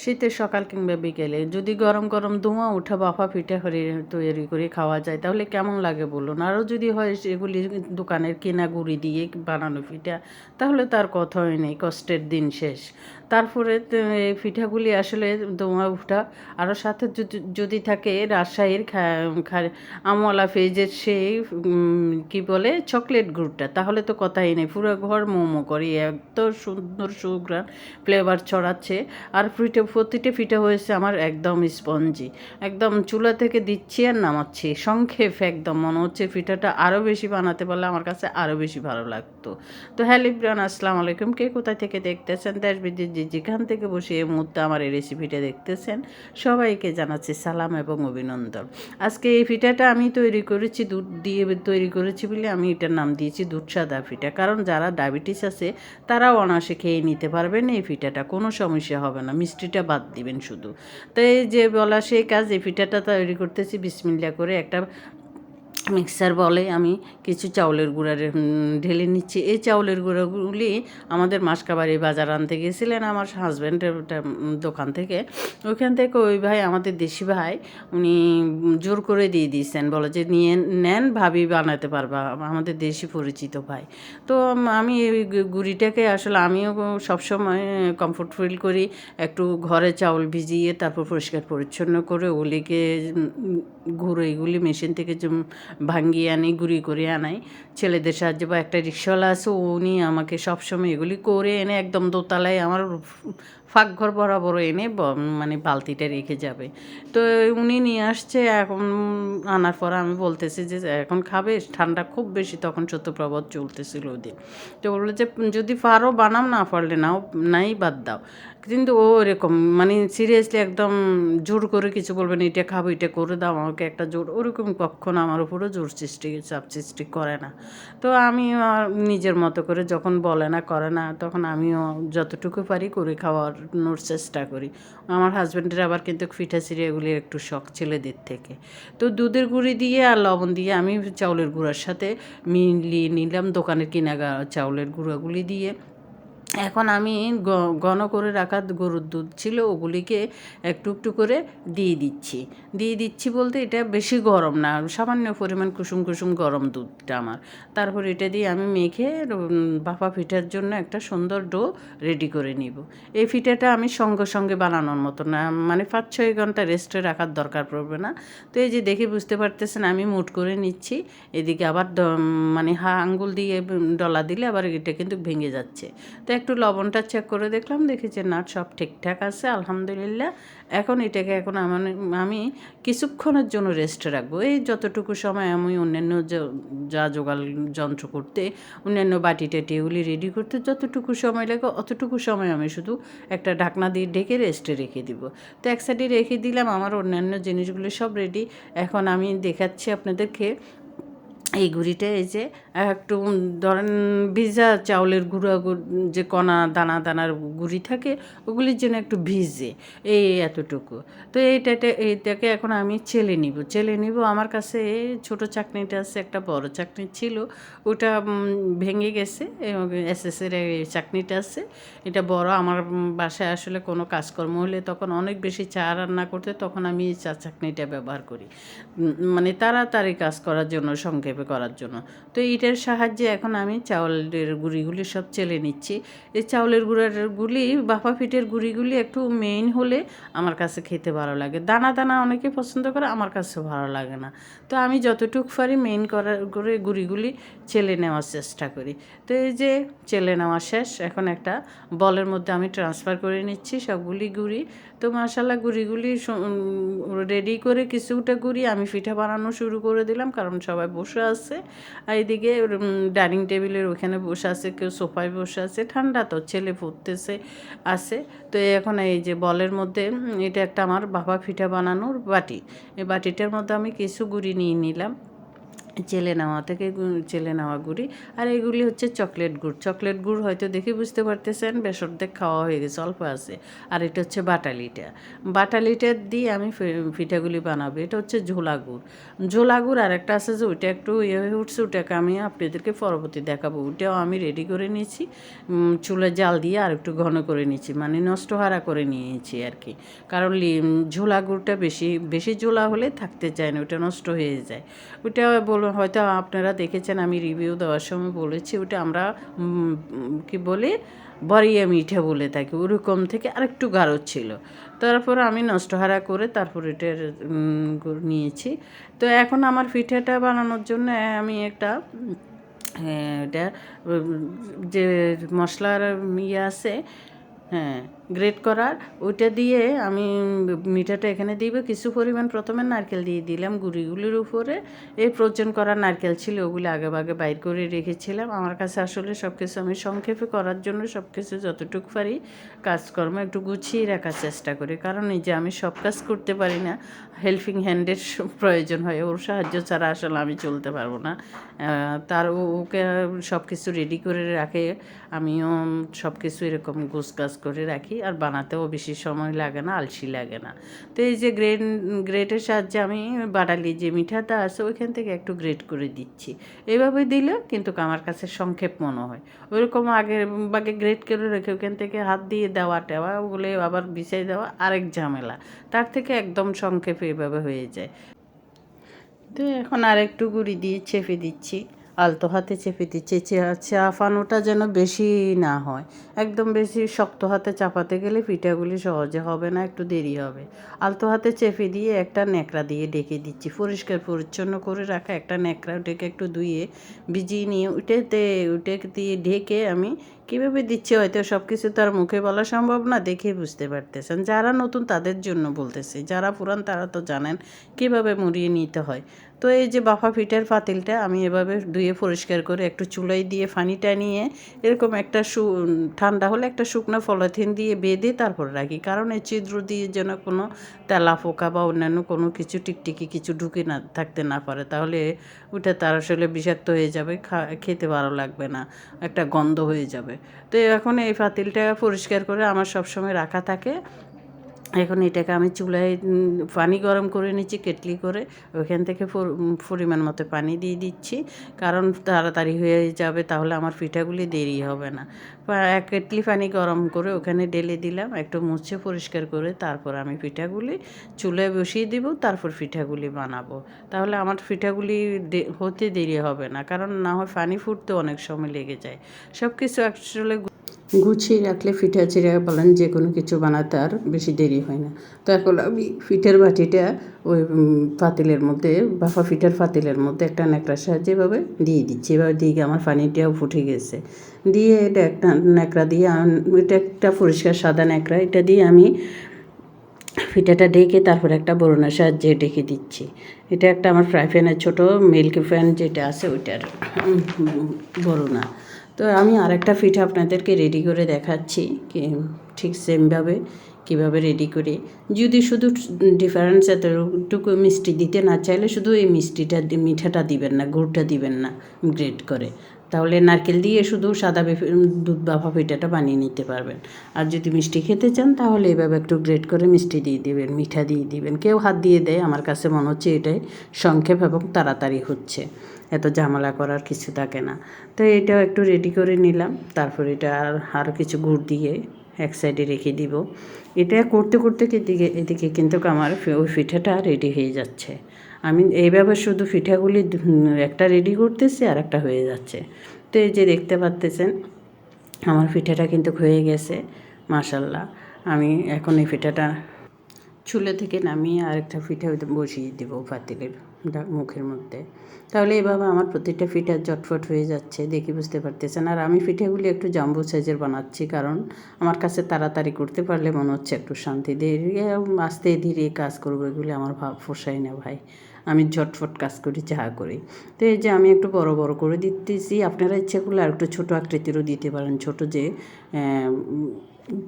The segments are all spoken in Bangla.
শীতের সকাল কিংবা বিকেলে যদি গরম গরম ধোঁয়া ওঠা বাফা পিঠা তৈরি করে খাওয়া যায় তাহলে কেমন লাগে বলুন। আরও যদি হয় সেগুলি দোকানের কেনা গুঁড়ি দিয়ে বানানো পিঠা, তাহলে তার কথাই নেই, কষ্টের দিন শেষ। তারপরে এই পিঠাগুলি আসলে ধোঁয়া ওঠা, আরও সাথে যদি থাকে রাজশাহীর আমওয়ালা ফেজের সেই কি বলে চকলেট গুড়টা, তাহলে তো কথাই নেই, পুরো ঘর মোমো করে এত সুন্দর সুঘ্রাণ ফ্লেভার ছড়াচ্ছে। আর প্রতিটা পিঠা হয়েছে আমার একদম স্পঞ্জি, একদম চুলা থেকে দিচ্ছি আর নামাচ্ছি, সংক্ষেপে একদম মনে হচ্ছে পিঠাটা আরও বেশি বানাতে পারলে আমার কাছে আরও বেশি ভালো লাগতো। তো হ্যালো এভরিওয়ান, আসসালামু আলাইকুম। কে কোথায় থেকে দেখতেছেন, দেশ বিদেশ যেখান থেকে বসে এই মুহূর্তে আমার এই রেসিপিটা দেখতেছেন, সবাইকে জানাচ্ছি সালাম এবং অভিনন্দন। আজকে এই পিঠাটা আমি তৈরি করেছি, দুধ দিয়ে তৈরি করেছি বলে আমি এটার নাম দিয়েছি দুধ সাদা পিঠা। কারণ যারা ডায়াবেটিস আছে তারাও অনায়াসে খেয়ে নিতে পারবেন এই পিঠাটা, কোনো সমস্যা হবে না, মিষ্টিটা বাদ দিবেন শুধু। তো এই যে বলা সেই কাজ, এই পিঠাটা তৈরি করতেছি বিসমিল্লা করে। একটা মিক্সার বলে আমি কিছু চাউলের গুঁড়া ঢেলে নিচ্ছি। এই চাউলের গুঁড়োগুলি আমাদের মাসকাবাড়ি বাজার আনতে গেছিলেন আমার হাজব্যান্ডের দোকান থেকে। ওইখান থেকে ওই ভাই, আমাদের দেশি ভাই, উনি জোর করে দিয়ে দিয়েছেন, বলে যে নিয়ে নেন, ভাবি বানাতে পারবা, আমাদের দেশি পরিচিত ভাই। তো আমি এই গুঁড়িটাকে আসলে আমিও সবসময় কমফোর্ট ফিল করি, একটু ঘরে চাউল ভিজিয়ে তারপর পরিষ্কার পরিচ্ছন্ন করে ওগুলিকে গুঁড়ো এগুলি মেশিন থেকে ভাঙ্গিয়ে আনি, গুঁড়ি করে আনাই ছেলেদের সাহায্যে, বা একটা রিক্সাওয়ালা আছে উনি আমাকে সবসময় এগুলি করে এনে একদম দোতলায় আমার ফাঁকঘর বরাবর এনে মানে বালতিটা রেখে যাবে। তো উনি নিয়ে আসছে, এখন আনার পর আমি বলতেছি যে এখন খাবে, ঠান্ডা খুব বেশি তখন শৈত্যপ্রবাহ চলতেছিল ওই দিন। তো বললো যে যদি পারো বানাও, না পারলে নাও, নাই বাদ দাও। কিন্তু ও এরকম মানে সিরিয়াসলি একদম জোর করে কিছু বলবে না, এটা খাবো, এটা করে দাও আমাকে, একটা জোর ওরকম কখনো আমার উপরও জোর চাপ সৃষ্টি করে না। তো আমি নিজের মতো করে যখন বলে না, করে না, তখন আমিও যতটুকু পারি করে খাওয়ানোর চেষ্টা করি। আমার হাজব্যান্ডের আবার কিন্তু পিঠা চিড়ে এগুলির একটু শখ ছেলেদের থেকে। তো দুধের গুঁড়ি দিয়ে আর লবণ দিয়ে আমি চাউলের গুঁড়ার সাথে মিলিয়ে নিলাম দোকানের কিনা চাউলের গুঁড়াগুলি দিয়ে। এখন আমি ঘন করে রাখা গরুর দুধ ছিল ওগুলিকে একটু একটু করে দিয়ে দিচ্ছি বলতে এটা বেশি গরম না, সামান্য পরিমাণ কুসুম কুসুম গরম দুধটা আমার। তারপর এটা দিয়ে আমি মেখে ভাপা পিঠার জন্য একটা সুন্দর ডো রেডি করে নিব। এই পিঠাটা আমি সঙ্গে সঙ্গে বানানোর মতো না, মানে 5-6 ঘন্টা রেস্টে রাখার দরকার পড়বে না। তো এই যে দেখে বুঝতে পারতেছেন আমি মুট করে নিচ্ছি, এদিকে আবার মানে আঙ্গুল দিয়ে ডলা দিলে আবার এটা কিন্তু ভেঙে যাচ্ছে। তো একটু লবণটা চেক করে দেখলাম, দেখি যে না, সব ঠিকঠাক আছে আলহামদুলিল্লাহ। এখন এটাকে আমি কিছুক্ষণের জন্য রেস্টে রাখবো। এই যতটুকু সময় আমি অন্যান্য যা জোগাড় যন্ত্র করতে, অন্যান্য বাটি টাটি এগুলি রেডি করতে যতটুকু সময় লাগে অতটুকু সময় আমি শুধু একটা ঢাকনা দিয়ে ঢেকে রেস্টে রেখে দিব। তো এক সাইডে রেখে দিলাম, আমার অন্যান্য জিনিসগুলি সব রেডি। এখন আমি দেখাচ্ছি আপনাদেরকে এই গুঁড়িটা, এই যে একটু ধরেন ভিজা চাউলের গুঁড়া যে কণা দানা দানার গুঁড়ি থাকে ওগুলির জন্য একটু ভিজে এই এতটুকু। তো এইটাকে এখন আমি চেলে নিব। আমার কাছে ছোট চাকনিটা আছে, একটা বড় চাকনি ছিল, ওটা ভেঙে গেছে। এসএসের চাকনিটা আছে, এটা বড়। আমার বাসায় আসলে কোনো কাজকর্ম হলে তখন অনেক বেশি চা রান্না করতে, তখন আমি এই চা চাকনিটা ব্যবহার করি, মানে তাড়াতাড়ি কাজ করার জন্য, সংক্ষেপে করার জন্য। তো এইটার সাহায্যে এখন আমি চাউলের গুঁড়িগুলি সব চেলে নিচ্ছি। এই চাউলের গুঁড়ি বাফা পিঠের গুঁড়িগুলি একটু মেইন হলে আমার কাছে খেতে ভালো লাগে। দানা দানা অনেকে পছন্দ করে, আমার কাছেও ভালো লাগে না। তো আমি যতটুকু পারি মেইন করে গুঁড়িগুলি চেলে নেওয়ার চেষ্টা করি। তো এই যে চেলে নেওয়া শেষ, এখন একটা বলের মধ্যে আমি ট্রান্সফার করে নিচ্ছি সবগুলি গুঁড়ি। তো মাশাআল্লাহ গুঁড়িগুলি রেডি করে কিছুটা গুঁড়ি আমি পিঠা বানানো শুরু করে দিলাম, কারণ সবাই বসে আছে। আর এদিকে ডাইনিং টেবিলের ওখানে বসে আছে, কেউ সোফায় বসে আছে, ঠান্ডা তো, ছেলে পড়তেছে আছে। তো এখন এই যে বলের মধ্যে এটা একটা আমার বাবা পিঠা বানানোর বাটি, এই বাটিটার মধ্যে আমি কিছু গুঁড়ি নিয়ে নিলাম। চেলে নেওয়া গুড়ি। আর এগুলি হচ্ছে চকলেট গুড়। চকলেট গুড় হয়তো দেখে বুঝতে পারতেছেন বেশ অর্ধেক খাওয়া হয়ে গেছে, অল্প আছে। আর এটা হচ্ছে বাটালিটা। বাটালিটা দিয়ে আমি পিঠাগুলি বানাবো। এটা হচ্ছে ঝোলা গুড়। ঝোলা গুড় আর একটা আছে যে ওইটা একটু ইয়ে হয়ে উঠছে, ওটাকে আমি আপনাদেরকে পরবর্তী দেখাবো। ওইটাও আমি রেডি করে নিয়েছি, চুলে জাল দিয়ে আর একটু ঘন করে নিয়েছি, মানে নষ্ট হারা করে নিয়েছি আর কি। কারণ ঝোলা গুড়টা বেশি বেশি ঝোলা হলে থাকতে চায় না, ওটা নষ্ট হয়ে যায়। ওটা হয়তো আপনারা দেখেছেন, আমি রিভিউ দেওয়ার সময় বলেছি ওটা আমরা কি বলি বরিয়া মিঠা বলে থাকি, ওরকম থেকে আরেকটু গাঢ় ছিল। তারপর আমি নষ্টহারা করে তারপর এটার নিয়েছি। তো এখন আমার পিঠাটা বানানোর জন্য আমি একটা এটা যে মশলার ইয়ে আছে, হ্যাঁ, গ্রেট করার, ওইটা দিয়ে আমি মিঠাটা এখানে দিব কিছু পরিমাণ। প্রথমে নারকেল দিয়ে দিলাম গুঁড়িগুলির উপরে। এই প্রয়োজন করা নারকেল ছিল, ওগুলো আগে বাইর করে রেখেছিলাম। আমার কাছে আসলে সব কিছু আমি সংক্ষেপে করার জন্য সব কিছু যতটুকু পারি কাজকর্ম একটু গুছিয়ে রাখার চেষ্টা করি, কারণ এই যে আমি সব কাজ করতে পারি না, হেল্পিং হ্যান্ডের প্রয়োজন হয়, ওর সাহায্য ছাড়া আসলে আমি চলতে পারবো না। ওকে সব কিছু রেডি করে রাখে, আমিও সব কিছু এরকম গোছগাছ করে রাখি। আর বানাতেও বেশি সময় লাগে না, আলসি লাগে না। তো এই যে গ্রেটের সাহায্যে আমি বাটালি যে মিঠাটা আছে ওইখান থেকে একটু গ্রেট করে দিচ্ছি। এইভাবে দিলে কিন্তু আমার কাছে সংক্ষেপ মনে হয়। ওইরকম আগের বাগে গ্রেট করে রেখে ওখান থেকে হাত দিয়ে দেওয়া টেওয়া ওগুলো আবার বিছাই দেওয়া আরেক ঝামেলা, তার থেকে একদম সংক্ষেপে এভাবে হয়ে যায়। তো এখন আর একটু গুঁড়ি দিয়ে চেপে দিচ্ছি, আলতো হাতে চেপে দিচ্ছি। চাপানোটা যেন বেশি না হয়, একদম বেশি শক্ত হাতে চাপাতে গেলে পিঠাগুলি সহজে হবে না, একটু দেরি হবে। আলতো হাতে চেপে দিয়ে একটা ন্যাকড়া দিয়ে ঢেকে দিচ্ছি, পরিষ্কার পরিচ্ছন্ন করে রাখা একটা ন্যাকড়া, ওটাকে একটু ধুয়ে ভিজিয়ে নিয়ে ওটাকে দিয়ে ঢেকে আমি কীভাবে দিচ্ছি হয়তো সব কিছু তো আর মুখে বলা সম্ভব না, দেখে বুঝতে পারতেছেন। যারা নতুন তাদের জন্য বলতেছি, যারা পুরান তারা তো জানেন কীভাবে মুড়িয়ে নিতে হয়। তো এই যে বাফা পিঠার পাতিলটা আমি এভাবে ধুয়ে পরিষ্কার করে একটু চুলাই দিয়ে পানিটা নিয়ে এরকম একটা ঠান্ডা হলে একটা শুকনো পলিথিন দিয়ে বেঁধে তারপর রাখি, কারণ এই ছিদ্র দিয়ে যেন কোনো তেলা পোকা বা অন্যান্য কোনো কিছু টিকটিকি কিছু ঢুকে না থাকতে না পারে, তাহলে ওটা তার আসলে বিষাক্ত হয়ে যাবে, খেতে ভালো লাগবে না, একটা গন্ধ হয়ে যাবে। তো এখন এই পাতিলটা পরিষ্কার করে আমার সবসময় রাখা থাকে। এখন এটাকে আমি চুলায় পানি গরম করে নিচ্ছি কেটলি করে, ওইখান থেকে পরিমাণ মতো পানি দিয়ে দিচ্ছি, কারণ তাড়াতাড়ি হয়ে যাবে, তাহলে আমার পিঠাগুলি দেরি হবে না। এক কেটলি পানি গরম করে ওখানে ঢেলে দিলাম, একটু মুছে পরিষ্কার করে তারপর আমি পিঠাগুলি চুলায় বসিয়ে দিব, তারপর পিঠাগুলি বানাবো। তাহলে আমার পিঠাগুলি হতে দেরি হবে না, কারণ না হয় পানি ফুটতে অনেক সময় লেগে যায়। সব কিছু আসলে গুছিয়ে রাখলে পিঠা চিড়া বলেন যে কোনো কিছু বানাতে আর বেশি দেরি হয় না। তো এখন আমি পিঠার বাটিটা ওই পাতিলের মধ্যে, বাফা পিঠার পাতিলের মধ্যে একটা ন্যাকড়ার সাহায্যে এভাবে দিয়ে দিচ্ছি। এভাবে দিয়ে আমার পানিটাও ফুটে গেছে, দিয়ে এটা একটা ন্যাকড়া দিয়ে এটা একটা পরিষ্কার সাদা ন্যাকড়া, এটা দিয়ে আমি পিঠাটা ঢেকে তারপর একটা বরুণার সাহায্যে ঢেকে দিচ্ছি। এটা একটা আমার ফ্রাই প্যানের ছোটো মিল্ক প্যান যেটা আছে ওইটার বরুণা। তো আমি আরেকটা পিঠা আপনাদেরকে রেডি করে দেখাচ্ছি, ঠিক সেমভাবে কীভাবে রেডি করি। যদি শুধু ডিফারেন্স এতটুকু মিষ্টি দিতে না চাইলে শুধু এই মিঠাটা দিবেন না, গুড়টা দিবেন না গ্রেট করে, তাহলে নারকেল দিয়ে শুধু সাদা দুধ বাফা পিঠাটা বানিয়ে নিতে পারবেন। আর যদি মিষ্টি খেতে চান তাহলে এভাবে একটু গ্রেট করে মিষ্টি দিয়ে দিবেন, মিঠা দিয়ে দিবেন। কেউ হাত দিয়ে দেয়, আমার কাছে মনে হচ্ছে এটাই সংক্ষেপ এবং তাড়াতাড়ি হচ্ছে, এত ঝামেলা করার কিছু থাকে না। তো এটাও একটু রেডি করে নিলাম, তারপর এটা আরও কিছু গুড় দিয়ে এক সাইডে রেখে দিব। এটা করতে করতে এদিকে কিন্তু আমার ওই পিঠাটা রেডি হয়ে যাচ্ছে। আমি এইভাবে শুধু পিঠাগুলি একটা রেডি করতেছি আর একটা হয়ে যাচ্ছে। তো এই যে দেখতে পাচ্তেছেন আমার পিঠাটা কিন্তু হয়ে গেছে মাশাল্লাহ। আমি এখন এই পিঠাটা চুলা থেকে নামিয়ে আরেকটা পিঠা বসিয়ে দেবো পাতিলের মুখের মধ্যে। তাহলে এভাবে আমার প্রতিটা পিঠা চটফট হয়ে যাচ্ছে, দেখে বুঝতে পারতেছেন। আর আমি পিঠাগুলি একটু জাম্বো সাইজের বানাচ্ছি, কারণ আমার কাছে তাড়াতাড়ি করতে পারলে মনে হচ্ছে একটু শান্তি দিয়ে আস্তে ধীরে কাজ করবো, এগুলি আমার পোষায় না ভাই। আমি ঝটফট কাজ করি, যা করি। তো এই যে আমি একটু বড় বড় করে দিতেছি, আপনারা ইচ্ছা করলে আর একটু ছোটো আকৃতিরও দিতে পারেন, ছোটো যে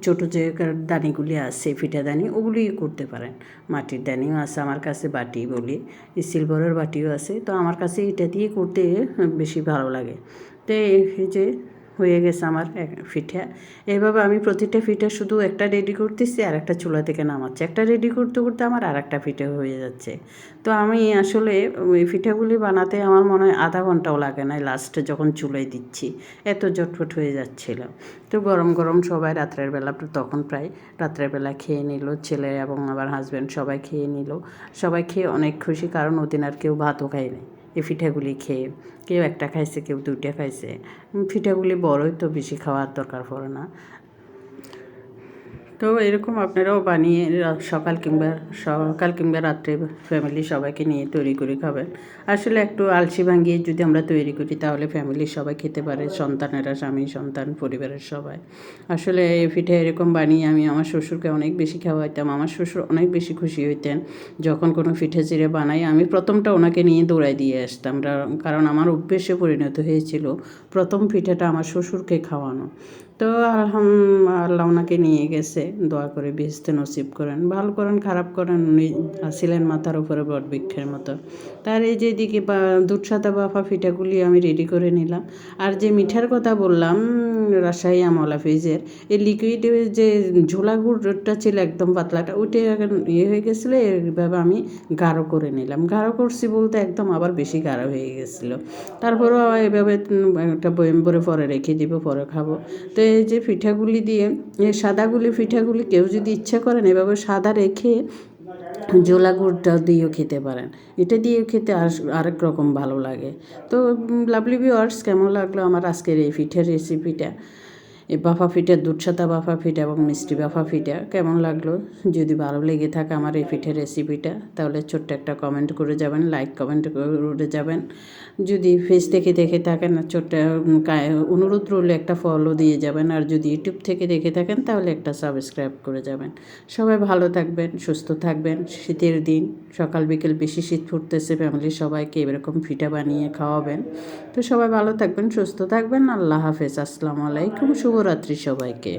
ছোটো যে দানিগুলি আছে ফিটা দানি ওগুলি করতে পারেন। মাটির দানিও আছে আমার কাছে, বাটি বলি, সিলভারের বাটিও আছে। তো আমার কাছে এটা দিয়ে করতে বেশি ভালো লাগে। তো এই যে হয়ে গেছে আমার পিঠা। এভাবে আমি প্রতিটা পিঠা শুধু একটা রেডি করতেছি আর একটা চুলা থেকে নামাচ্ছি। একটা রেডি করতে করতে আমার আর একটা পিঠা হয়ে যাচ্ছে। তো আমি আসলে ওই পিঠাগুলি বানাতে আমার মনে হয় আধা ঘন্টাও লাগে না, লাস্টে যখন চুলায় দিচ্ছি এত জটফট হয়ে যাচ্ছিলো। তো গরম গরম সবাই রাত্রের বেলা, তখন প্রায় রাত্রের বেলা খেয়ে নিল, ছেলে এবং আমার হাজব্যান্ড সবাই খেয়ে নিল। সবাই খেয়ে অনেক খুশি, কারণ ওদিন আর কেউ ভাতও খায়নি এই পিঠাগুলি খেয়ে। কেউ একটা খাইছে, কেউ দুইটা খাইছে। পিঠাগুলি বড়ই তো, বেশি খাওয়ার দরকার পড়ে না। তো এরকম আপনারাও বানিয়ে সকাল কিংবা রাত্রে ফ্যামিলি সবাইকে নিয়ে তৈরি করে খাবেন। আসলে একটু আলসি ভাঙিয়ে যদি আমরা তৈরি করি তাহলে ফ্যামিলির সবাই খেতে পারে, সন্তানেরা, স্বামী সন্তান পরিবারের সবাই। আসলে এই পিঠা এরকম বানিয়ে আমি আমার শ্বশুরকে অনেক বেশি খাওয়াইতাম। আমার শ্বশুর অনেক বেশি খুশি হইতেন যখন কোনো পিঠে চিড়ে বানাই। আমি প্রথমটা ওনাকে নিয়ে দৌড়াই দিয়ে আসতাম, কারণ আমার অভ্যেসে পরিণত হয়েছিল প্রথম পিঠাটা আমার শ্বশুরকে খাওয়ানো। তো আল্লাহ ওনাকে নিয়ে গেছে, দোয়া করে বেহেশতে নসিব করেন, ভালো করেন খারাপ করেন, উনি ছিলেন মাথার উপরে বটবৃক্ষের মতো। তার এই যে এদিকে দুধ সাদা বাফা পিঠাগুলি আমি রেডি করে নিলাম। আর যে মিঠার কথা বললাম রাজশাহী আমলা ফ্রিজের, এই লিকুইড যে ঝোলা গুড়টা ছিল একদম পাতলাটা, ওইটা ইয়ে হয়ে গেছিলো। এইভাবে আমি গাঢ় করে নিলাম। গাঢ় করছি বলতে একদম আবার বেশি গাঢ় হয়ে গেছিলো। তারপরেও এভাবে একটা বয়ম ভরে পরে রেখে দিব, পরে খাবো। তো এই যে পিঠাগুলি দিয়ে, এই সাদাগুলি পিঠাগুলি কেউ যদি ইচ্ছা করেন এভাবে সাদা রেখে জোলা গুড়টা দিয়েও খেতে পারেন। এটা দিয়েও খেতে আরেক রকম ভালো লাগে। তো লাভলি ভিউয়ার্স, কেমন লাগলো আমার আজকের এই পিঠার রেসিপিটা? এই বাফা পিঠা, দুধ সাদা বাফা পিঠা এবং মিষ্টি বাফা পিঠা কেমন লাগলো? যদি ভালো লেগে থাকে আমার এই পিঠের রেসিপিটা, তাহলে ছোট্ট একটা কমেন্ট করে যাবেন, লাইক কমেন্ট করে যাবেন। যদি ফেস থেকে দেখে থাকেন, ছোট্ট অনুরোধ রইল একটা ফলো দিয়ে যাবেন। আর যদি ইউটিউব থেকে দেখে থাকেন তাহলে একটা সাবস্ক্রাইব করে যাবেন। সবাই ভালো থাকবেন, সুস্থ থাকবেন। শীতের দিন, সকাল বিকেল বেশি শীত পড়তেছে, ফ্যামিলির সবাইকে এরকম পিঠা বানিয়ে খাওয়াবেন। তো সবাই ভালো থাকবেন, সুস্থ থাকবেন। আল্লাহ হাফেজ, আসসালামু আলাইকুম, শুভরাত্রি সবাইকে।